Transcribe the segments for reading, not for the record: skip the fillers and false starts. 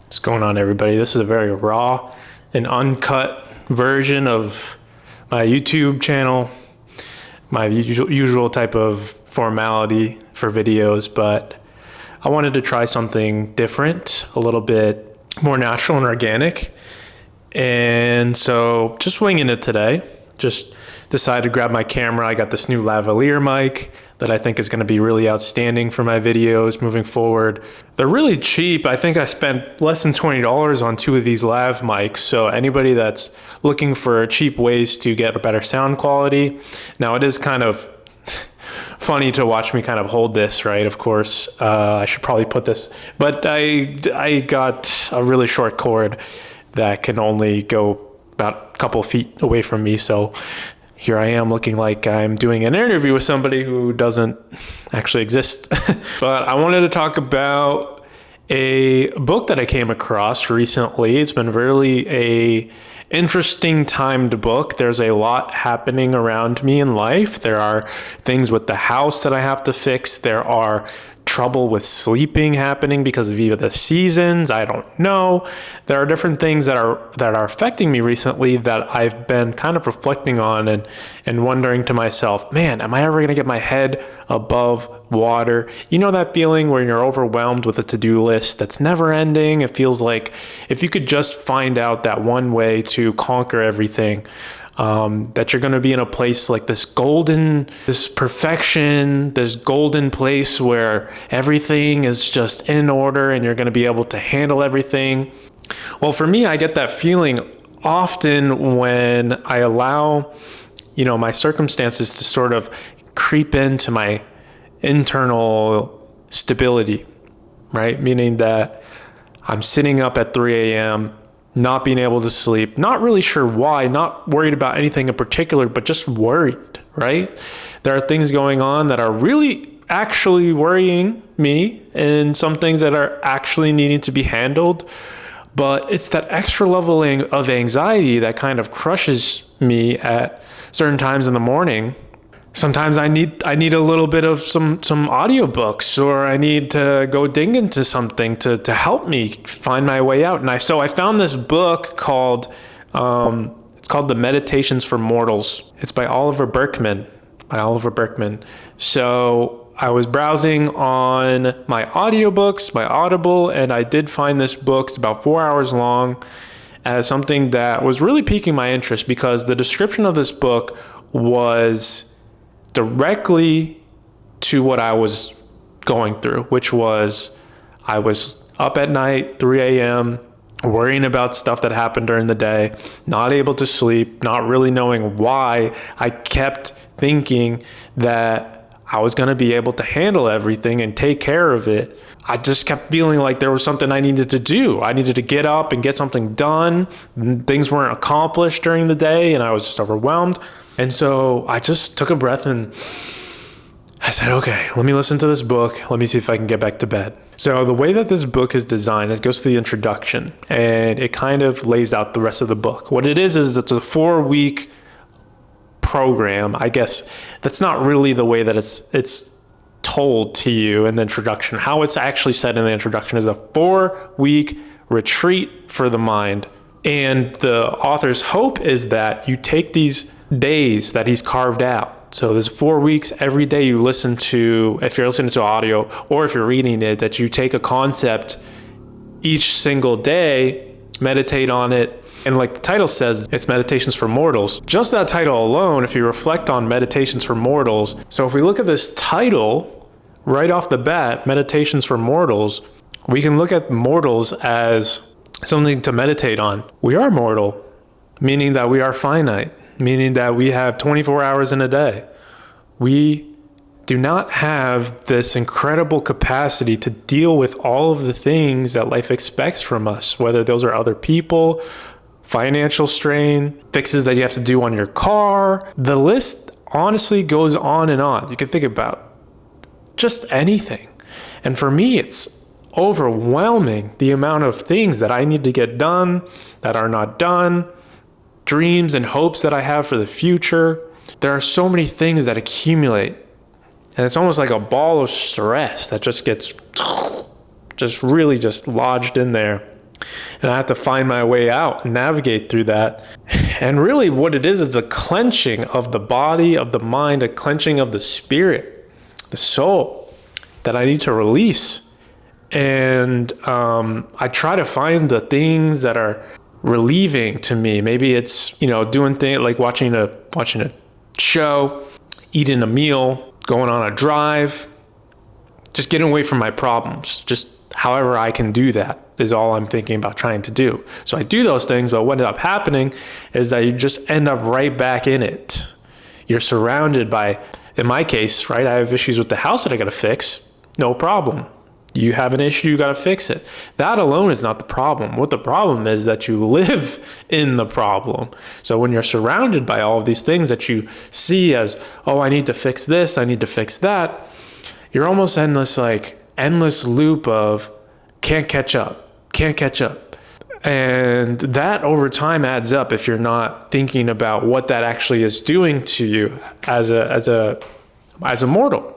What's going on, everybody? This is a very raw and uncut version of my YouTube channel, my usual type of formality for videos, but I wanted to try something different, a little bit more natural and organic. And so just winging it today, just decided to grab my camera. I got this new lavalier mic that I think is going to be really outstanding for my videos moving forward. They're really cheap. I think I spent less than $20 on two of these lav mics. So anybody that's looking for cheap ways to get a better sound quality. Now it is kind of funny to watch me kind of hold this, right? Of course, I should probably put this, but I got a really short cord that can only go about a couple feet away from me. So here I am looking like I'm doing an interview with somebody who doesn't actually exist. But I wanted to talk about a book that I came across recently. It's been really a interesting timed book. There's a lot happening around me in life. There are things with the house that I have to fix. There are trouble with sleeping happening because of either the seasons. I don't know. There are different things that are affecting me recently that I've been kind of reflecting on and wondering to myself, man, am I ever going to get my head above water? You know that feeling where you're overwhelmed with a to-do list that's never ending? It feels like if you could just find out that one way to conquer everything, that you're going to be in a place like this perfection, this golden place where everything is just in order and you're going to be able to handle everything. Well, for me, I get that feeling often when I allow, my circumstances to sort of creep into my internal stability, right? Meaning that I'm sitting up at 3 a.m., not being able to sleep, not really sure why, not worried about anything in particular, but just worried, right? There are things going on that are really actually worrying me and some things that are actually needing to be handled. But it's that extra leveling of anxiety that kind of crushes me at certain times in the morning. Sometimes I need a little bit of some audiobooks, or I need to go dig into something to help me find my way out. And so I found this book called it's called The Meditations for Mortals. It's by Oliver Burkeman. So I was browsing on my audiobooks, my Audible, and I did find this book. It's about 4 hours long, as something that was really piquing my interest because the description of this book was directly to what I was going through, which was I was up at night, 3 a.m., worrying about stuff that happened during the day, not able to sleep, not really knowing why. I kept thinking that I was going to be able to handle everything and take care of it. I just kept feeling like there was something I needed to do. I needed to get up and get something done. Things weren't accomplished during the day, and I was just overwhelmed. And so I just took a breath and I said, okay, let me listen to this book. Let me see if I can get back to bed. So the way that this book is designed, it goes to the introduction and it kind of lays out the rest of the book. What it is it's a 4-week program. I guess that's not really the way that it's told to you in the introduction. How it's actually said in the introduction is a 4-week retreat for the mind. And the author's hope is that you take these days that he's carved out. So there's 4 weeks, every day you listen to, if you're listening to audio or if you're reading it, that you take a concept each single day, meditate on it. And like the title says, it's Meditations for Mortals. Just that title alone, if you reflect on Meditations for Mortals. So if we look at this title right off the bat, Meditations for Mortals, we can look at mortals as something to meditate on. We are mortal, meaning that we are finite, meaning that we have 24 hours in a day. We do not have this incredible capacity to deal with all of the things that life expects from us, whether those are other people, financial strain, fixes that you have to do on your car. The list honestly goes on and on. You can think about just anything. And for me, it's overwhelming the amount of things that I need to get done that are not done, dreams and hopes that I have for the future. There are so many things that accumulate, and it's almost like a ball of stress that just gets really lodged in there. And I have to find my way out and navigate through that. And really what it is a clenching of the body, of the mind, a clenching of the spirit, the soul that I need to release. And I try to find the things that are relieving to me. Maybe it's, doing things like watching a show, eating a meal, going on a drive, just getting away from my problems. Just however I can do that is all I'm thinking about trying to do. So I do those things, but what ends up happening is that you just end up right back in it. You're surrounded by, in my case, right, I have issues with the house that I gotta fix. No problem. You have an issue, you gotta fix it. That alone is not the problem. What the problem is that you live in the problem. So when you're surrounded by all of these things that you see as, oh, I need to fix this, I need to fix that, you're almost in this endless loop of can't catch up. And that over time adds up if you're not thinking about what that actually is doing to you as a mortal.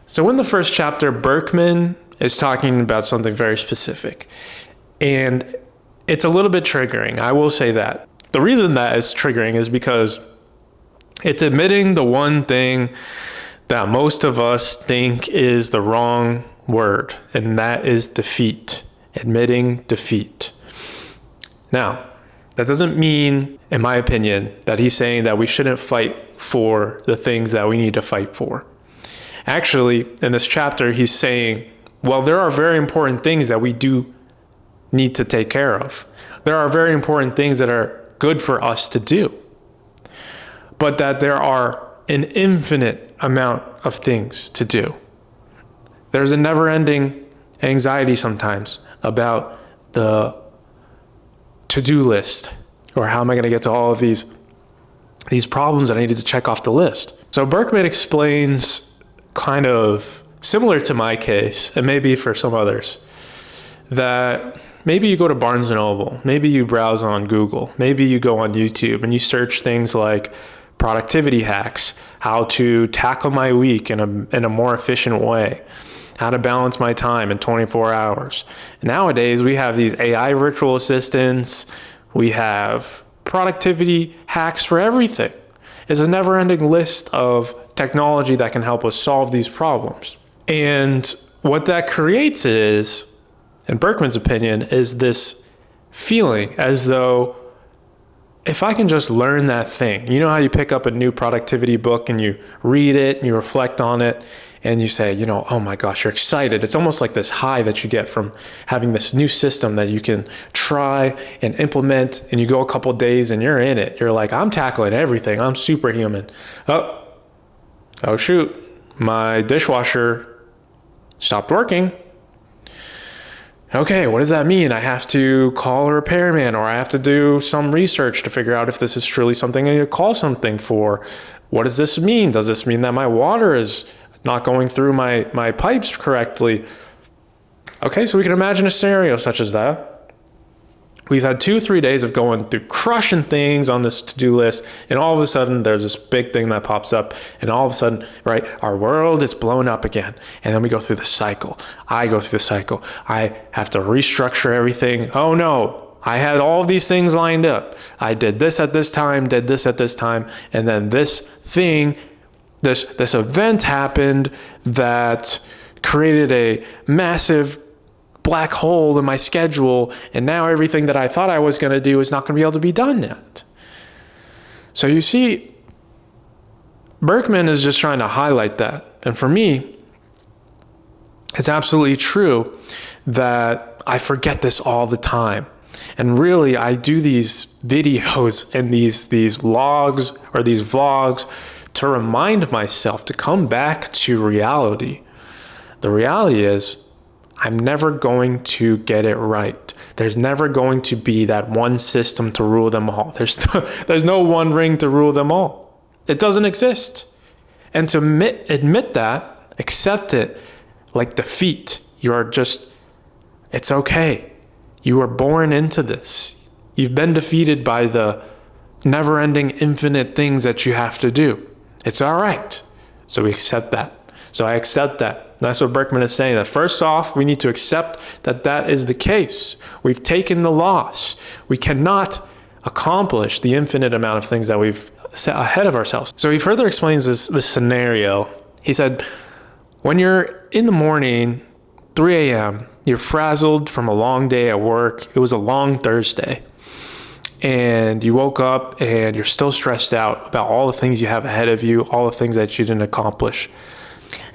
So in the first chapter, Burkeman is talking about something very specific. And it's a little bit triggering, I will say that. The reason that is triggering is because it's admitting the one thing that most of us think is the wrong word, and that is defeat. Admitting defeat. Now, that doesn't mean, in my opinion, that he's saying that we shouldn't fight for the things that we need to fight for. Actually, in this chapter, he's saying, well, there are very important things that we do need to take care of. There are very important things that are good for us to do, but that there are an infinite amount of things to do. There's a never-ending anxiety sometimes about the to-do list, or how am I going to get to all of these problems that I needed to check off the list. So Burkeman explains, kind of similar to my case, and maybe for some others, that maybe you go to Barnes & Noble, maybe you browse on Google, maybe you go on YouTube and you search things like productivity hacks, how to tackle my week in a more efficient way, how to balance my time in 24 hours. Nowadays, we have these AI virtual assistants, we have productivity hacks for everything. It's a never-ending list of technology that can help us solve these problems. And what that creates is, in Burkeman's opinion, is this feeling as though if I can just learn that thing, you know how you pick up a new productivity book and you read it and you reflect on it and you say, oh my gosh, you're excited. It's almost like this high that you get from having this new system that you can try and implement, and you go a couple days and you're in it. You're like, I'm tackling everything. I'm superhuman. Oh shoot, my dishwasher stopped working. Okay, what does that mean? I have to call a repairman, or I have to do some research to figure out if this is truly something I need to call something for. What does this mean? Does this mean that my water is not going through my pipes correctly? Okay, so we can imagine a scenario such as that. We've had 2-3 days of going through crushing things on this to-do list, and all of a sudden there's this big thing that pops up, and all of a sudden, right, our world is blown up again. And then we go through the cycle. I go through the cycle. I have to restructure everything. Oh no, I had all of these things lined up. I did this at this time, did this at this time, and then this thing, this event happened that created a massive black hole in my schedule, and now everything that I thought I was going to do is not going to be able to be done yet. So you see, Burkeman is just trying to highlight that. And for me, it's absolutely true that I forget this all the time. And really, I do these videos and these logs or these vlogs to remind myself to come back to reality. The reality is, I'm never going to get it right. There's never going to be that one system to rule them all. There's no one ring to rule them all. It doesn't exist. And to admit that, accept it like defeat. It's okay. You were born into this. You've been defeated by the never-ending infinite things that you have to do. It's all right. So we accept that. So I accept that. That's what Burkeman is saying, that first off, we need to accept that that is the case. We've taken the loss. We cannot accomplish the infinite amount of things that we've set ahead of ourselves. So he further explains this scenario. He said, when you're in the morning, 3 a.m., you're frazzled from a long day at work. It was a long Thursday. And you woke up and you're still stressed out about all the things you have ahead of you, all the things that you didn't accomplish.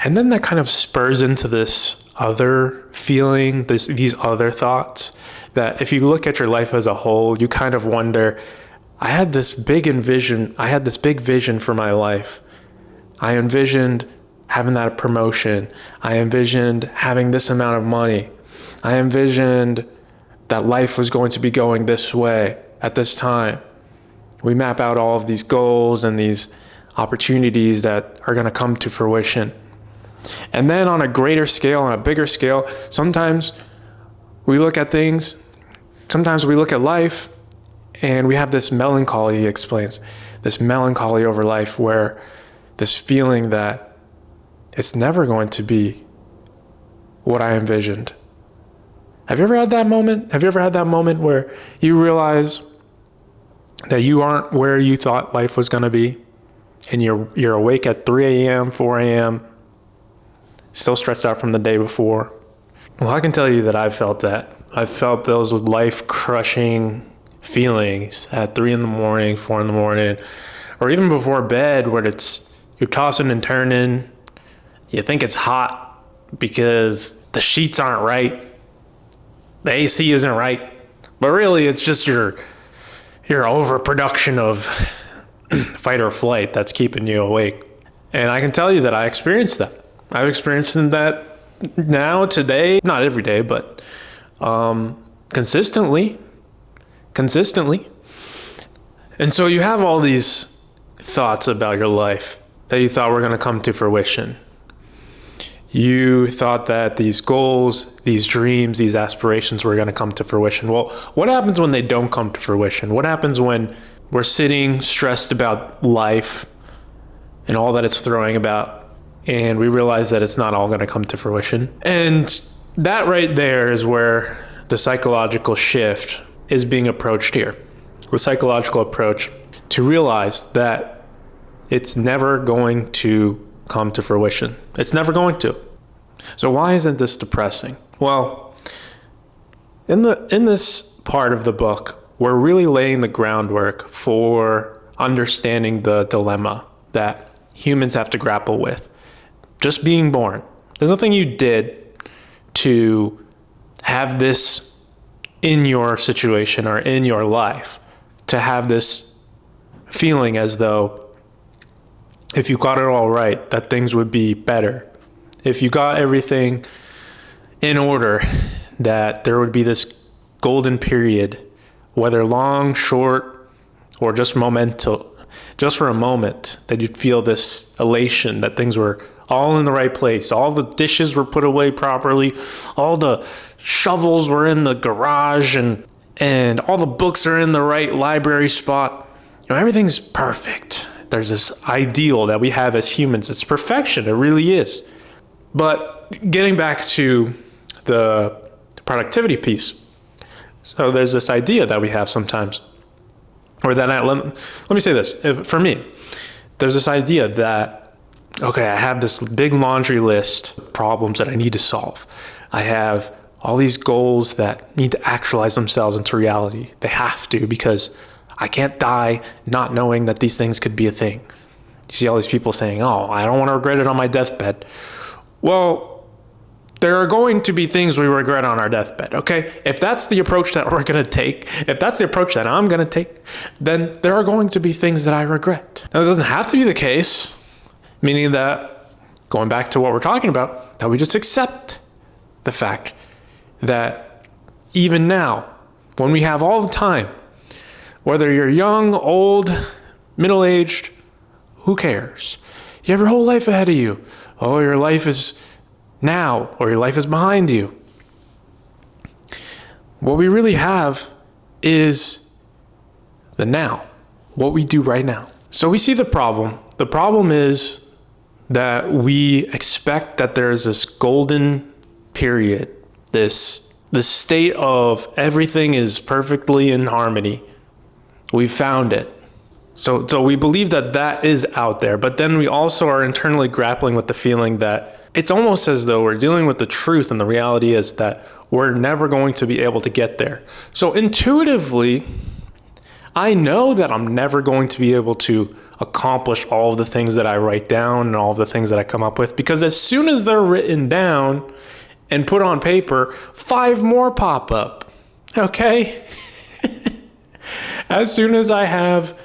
And then that kind of spurs into this other feeling, these other thoughts, that if you look at your life as a whole, you kind of wonder, I had this big vision for my life. I envisioned having that promotion. I envisioned having this amount of money. I envisioned that life was going to be going this way at this time. We map out all of these goals and these opportunities that are going to come to fruition. And then on a greater scale, on a bigger scale, sometimes we look at things, sometimes we look at life, and we have this melancholy, he explains, this melancholy over life, where this feeling that it's never going to be what I envisioned. Have you ever had that moment? Have you ever had that moment where you realize that you aren't where you thought life was going to be, and you're awake at 3 a.m., 4 a.m., still stressed out from the day before? Well, I can tell you that I've felt that. I've felt those life-crushing feelings at 3 in the morning, 4 in the morning, or even before bed, where you're tossing and turning. You think it's hot because the sheets aren't right. The AC isn't right. But really, it's just your overproduction of fight or flight that's keeping you awake. And I can tell you that I experienced that. I've experienced that now, today, not every day, but consistently. And so you have all these thoughts about your life that you thought were going to come to fruition. You thought that these goals, these dreams, these aspirations were going to come to fruition. Well, what happens when they don't come to fruition? What happens when we're sitting stressed about life and all that it's throwing about, and we realize that it's not all going to come to fruition? And that right there is where the psychological shift is being approached here. The psychological approach to realize that it's never going to come to fruition. It's never going to. So why isn't this depressing? Well, in this part of the book, we're really laying the groundwork for understanding the dilemma that humans have to grapple with. Just being born. There's nothing you did to have this in your situation or in your life, to have this feeling as though if you got it all right, that things would be better. If you got everything in order, that there would be this golden period, whether long, short, or just momental, just for a moment, that you'd feel this elation that things were all in the right place. All the dishes were put away properly. All the shovels were in the garage, and all the books are in the right library spot. Everything's perfect. There's this ideal that we have as humans. It's perfection. It really is. But getting back to the productivity piece. So there's this idea that we have sometimes, or that let me say this. For me, there's this idea that, okay, I have this big laundry list of problems that I need to solve. I have all these goals that need to actualize themselves into reality. They have to, because I can't die not knowing that these things could be a thing. You see all these people saying, oh, I don't want to regret it on my deathbed. Well, there are going to be things we regret on our deathbed, okay? If that's the approach that we're going to take, if that's the approach that I'm going to take, then there are going to be things that I regret. Now, it doesn't have to be the case, meaning that, going back to what we're talking about, that we just accept the fact that even now, when we have all the time, whether you're young, old, middle-aged, who cares? You have your whole life ahead of you. Oh, your life is now, or your life is behind you. What we really have is the now, what we do right now. So we see the problem. The problem is that we expect that there's this golden period, this state of everything is perfectly in harmony. We found it. So we believe that that is out there, but then we also are internally grappling with the feeling that it's almost as though we're dealing with the truth, and the reality is that we're never going to be able to get there. So intuitively, I know that I'm never going to be able to accomplish all of the things that I write down and all of the things that I come up with, because as soon as they're written down and put on paper, 5 more pop up. Okay? As soon as I have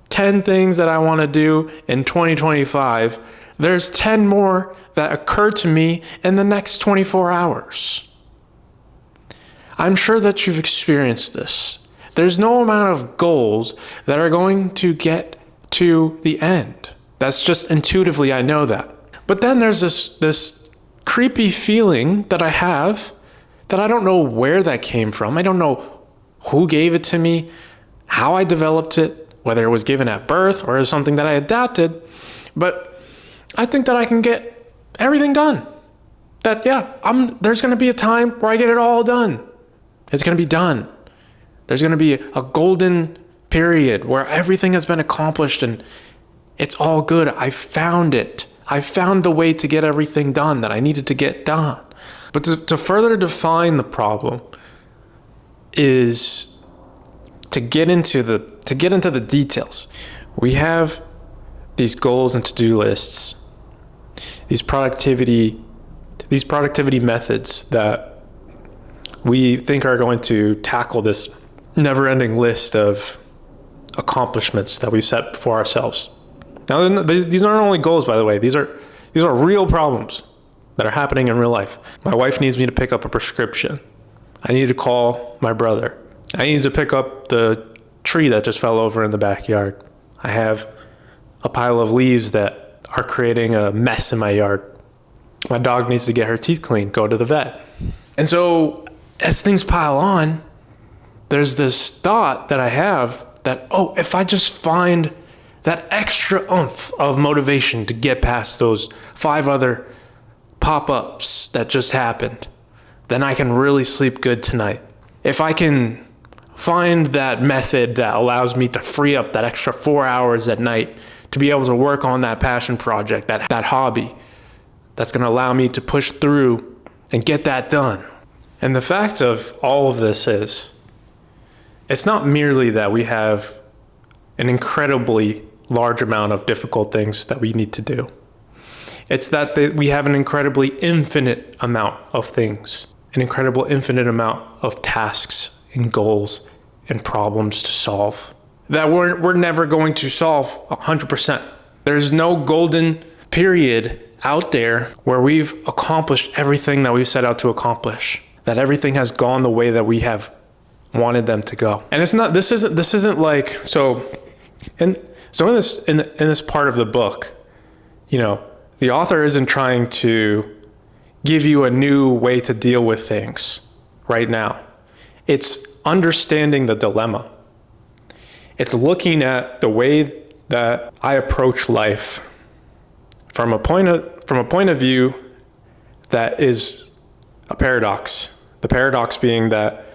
10 things that I want to do in 2025, there's 10 more that occur to me in the next 24 hours. I'm sure that you've experienced this. There's no amount of goals that are going to get to the end. That's just intuitively, I know that. But then there's this creepy feeling that I have that I don't know where that came from. I don't know who gave it to me, how I developed it, whether it was given at birth or is something that I adapted. But I think that I can get everything done. That, there's going to be a time where I get it all done. It's going to be done. There's going to be a golden period where everything has been accomplished and it's all good. I found it. I found the way to get everything done that I needed to get done. But to further define the problem is to get into the details. We have these goals and to-do lists, these productivity methods that we think are going to tackle this never-ending list of accomplishments that we set before ourselves. Now, these aren't only goals, by the way. These are real problems that are happening in real life. My wife needs me to pick up a prescription. I need to call my brother. I need to pick up the tree that just fell over in the backyard. I have a pile of leaves that are creating a mess in my yard. My dog needs to get her teeth cleaned, go to the vet. And so as things pile on, there's this thought that I have that, if I just find that extra oomph of motivation to get past those 5 other pop-ups that just happened, then I can really sleep good tonight. If I can find that method that allows me to free up that extra 4 hours at night to be able to work on that passion project, that hobby, that's going to allow me to push through and get that done. And the fact of all of this is, it's not merely that we have an incredibly large amount of difficult things that we need to do. It's that we have an incredibly infinite amount of things, an incredible infinite amount of tasks and goals and problems to solve that we're never going to solve 100%. There's no golden period out there where we've accomplished everything that we've set out to accomplish, that everything has gone the way that we have wanted them to go. And this isn't like, in this part of the book, the author isn't trying to give you a new way to deal with things right now. It's understanding the dilemma. It's looking at the way that I approach life from a point of view that is a paradox. The paradox being that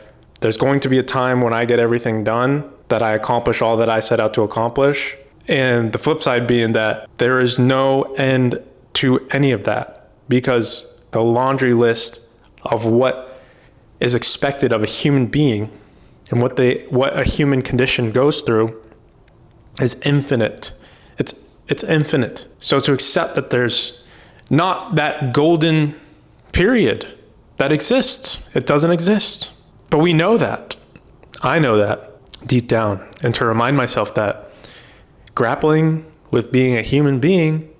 there's going to be a time when I get everything done, that I accomplish all that I set out to accomplish. And the flip side being that there is no end to any of that, because the laundry list of what is expected of a human being and what a human condition goes through is infinite. It's infinite. So to accept that there's not that golden period that exists, it doesn't exist. But we know that. I know that deep down. And to remind myself that grappling with being a human being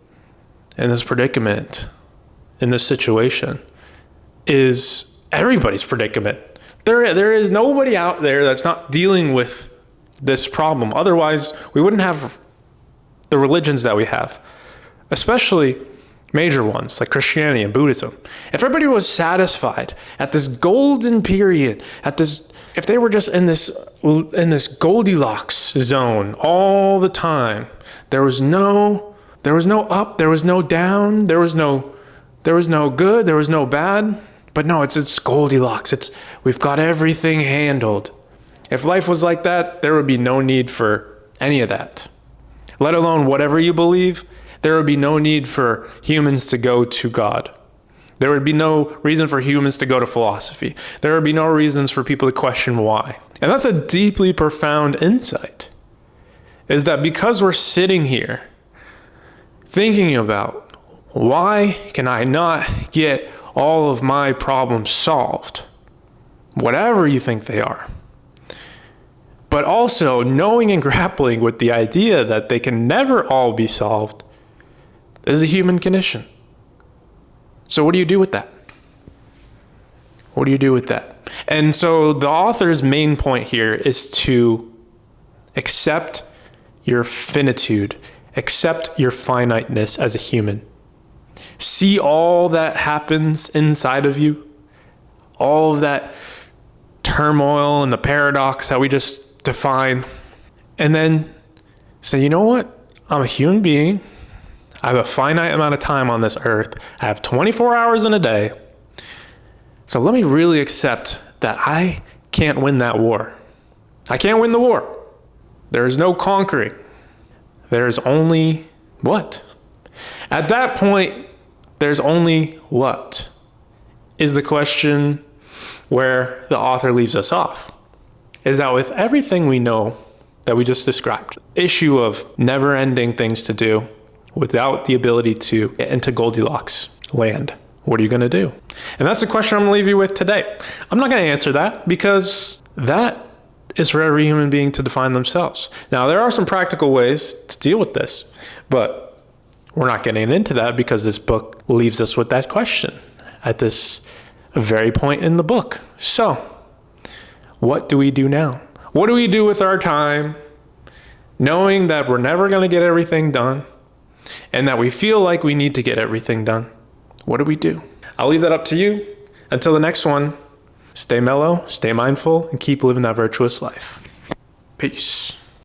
in this predicament, in this situation, is everybody's predicament. There is nobody out there that's not dealing with this problem. Otherwise, we wouldn't have the religions that we have, especially major ones like Christianity and Buddhism. If everybody was satisfied at this golden period, if they were just in this Goldilocks zone all the time, there was no There was no up, there was no down, there was no good, there was no bad. But no, it's Goldilocks. We've got everything handled. If life was like that, there would be no need for any of that. Let alone whatever you believe, there would be no need for humans to go to God. There would be no reason for humans to go to philosophy. There would be no reasons for people to question why. And that's a deeply profound insight, is that because we're sitting here thinking about why can I not get all of my problems solved, whatever you think they are, but also knowing and grappling with the idea that they can never all be solved, is a human condition. So what do you do with that? What do you do with that? And so the author's main point here is to accept your finitude, accept your finiteness as a human. See all that happens inside of you, all of that turmoil and the paradox that we just define, and then say, you know what? I'm a human being. I have a finite amount of time on this earth. I have 24 hours in a day. So let me really accept that I can't win that war. I can't win the war. There is no conquering. There is only what? At that point, there's only what is the question where the author leaves us off. Is that with everything we know that we just described, issue of never-ending things to do, without the ability to get into Goldilocks land, what are you going to do? And that's the question I'm going to leave you with today. I'm not going to answer that because that is for every human being to define themselves. Now, there are some practical ways to deal with this, but we're not getting into that because this book leaves us with that question at this very point in the book. So, what do we do now? What do we do with our time, knowing that we're never going to get everything done, and that we feel like we need to get everything done? What do we do? I'll leave that up to you. Until the next one, stay mellow, stay mindful, and keep living that virtuous life. Peace.